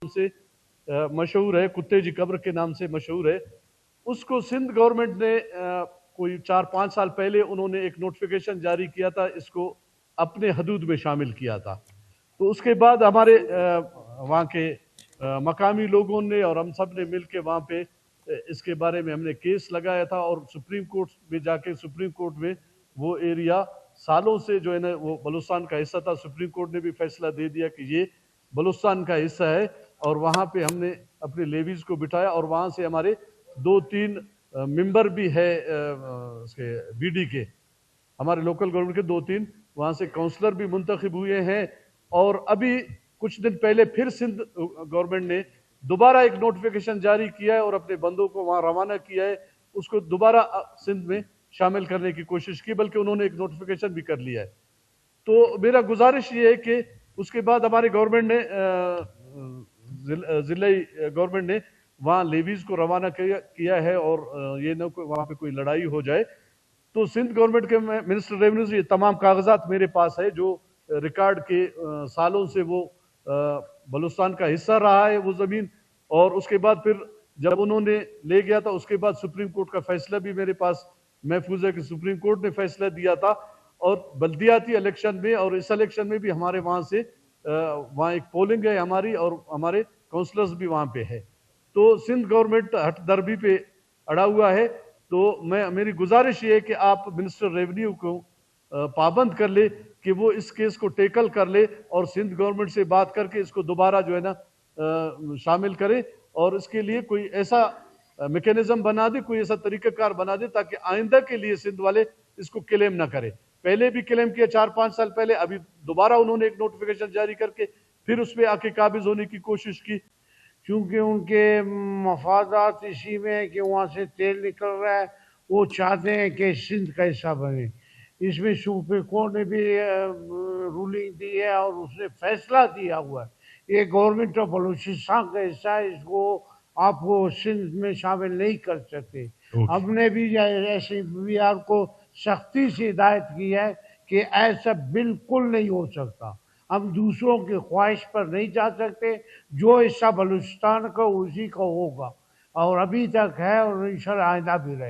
से मशहूर है, कुत्ते जी कब्र के नाम से मशहूर है। उसको सिंध गवर्नमेंट ने कोई 4-5 साल पहले उन्होंने एक नोटिफिकेशन जारी किया था, इसको अपने हदूद में शामिल किया था। तो उसके बाद हमारे वहाँ के मकामी लोगों ने और हम सब ने मिल के वहाँ पे इसके बारे में हमने केस लगाया था और सुप्रीम कोर्ट में जाके सुप्रीम कोर्ट में वो एरिया सालों से जो है ना वो बलूचिस्तान का हिस्सा था। सुप्रीम कोर्ट ने भी फैसला दे दिया कि ये बलूचिस्तान का हिस्सा है और वहाँ पे हमने अपने लेवीज को बिठाया और वहाँ से हमारे 2-3 मेंबर भी है उसके बीडी के, हमारे लोकल गवर्नमेंट के 2-3 वहाँ से काउंसलर भी मुंतखब हुए हैं। और अभी कुछ दिन पहले फिर सिंध गवर्नमेंट ने दोबारा एक नोटिफिकेशन जारी किया है और अपने बंदों को वहाँ रवाना किया है, उसको दोबारा सिंध में शामिल करने की कोशिश की, बल्कि उन्होंने एक नोटिफिकेशन भी कर लिया है। तो मेरा गुजारिश ये है कि उसके बाद हमारे गवर्नमेंट ने ज़िले गवर्नमेंट ने वहाँ लेवीज को रवाना किया है और ये न वहाँ पे कोई लड़ाई हो जाए। तो सिंध गवर्नमेंट के मिनिस्टर रेवेन्यू से ये तमाम कागजात मेरे पास है जो रिकॉर्ड के सालों से वो बलूचिस्तान का हिस्सा रहा है वो ज़मीन। और उसके बाद फिर जब उन्होंने ले गया था उसके बाद सुप्रीम कोर्ट का फैसला भी मेरे पास महफूज है कि सुप्रीम कोर्ट ने फैसला दिया था। और बल्दियाती इलेक्शन में और इस इलेक्शन में भी हमारे वहाँ से वहाँ एक पोलिंग है हमारी और हमारे काउंसलर्स भी वहाँ पे है। तो सिंध गवर्नमेंट हट दर्बी पे अड़ा हुआ है। तो मेरी गुजारिश ये है कि आप मिनिस्टर रेवेन्यू को पाबंद कर ले कि वो इस केस को टेकल कर ले और सिंध गवर्नमेंट से बात करके इसको दोबारा जो है ना शामिल करे और इसके लिए कोई ऐसा मैकेनिज्म बना दे, कोई ऐसा तरीकाकार बना दे ताकि आइंदा के लिए सिंध वाले इसको क्लेम ना करे। पहले भी क्लेम किया 4-5 साल पहले, अभी दोबारा उन्होंने एक नोटिफिकेशन जारी करके फिर उस पर आके काबिज होने की कोशिश की। क्योंकि उनके मफादात इसी में है कि वहाँ से तेल निकल रहा है, वो चाहते हैं कि सिंध का हिस्सा बने। इसमें सुप्रीम कोर्ट ने भी रूलिंग दी है और उसने फैसला दिया हुआ है ये गवर्नमेंट ऑफ बलूचिस्तान का हिस्सा है, इसको आपको सिंध में शामिल नहीं कर सकते। हमने भी ऐसे बिहार को सख्ती से हिदायत की है कि ऐसा बिल्कुल नहीं हो सकता। हम दूसरों की ख्वाहिश पर नहीं जा सकते, जो हिस्सा बलूचिस्तान का उसी का होगा और अभी तक है और इंशाल्लाह आइंदा भी रहे।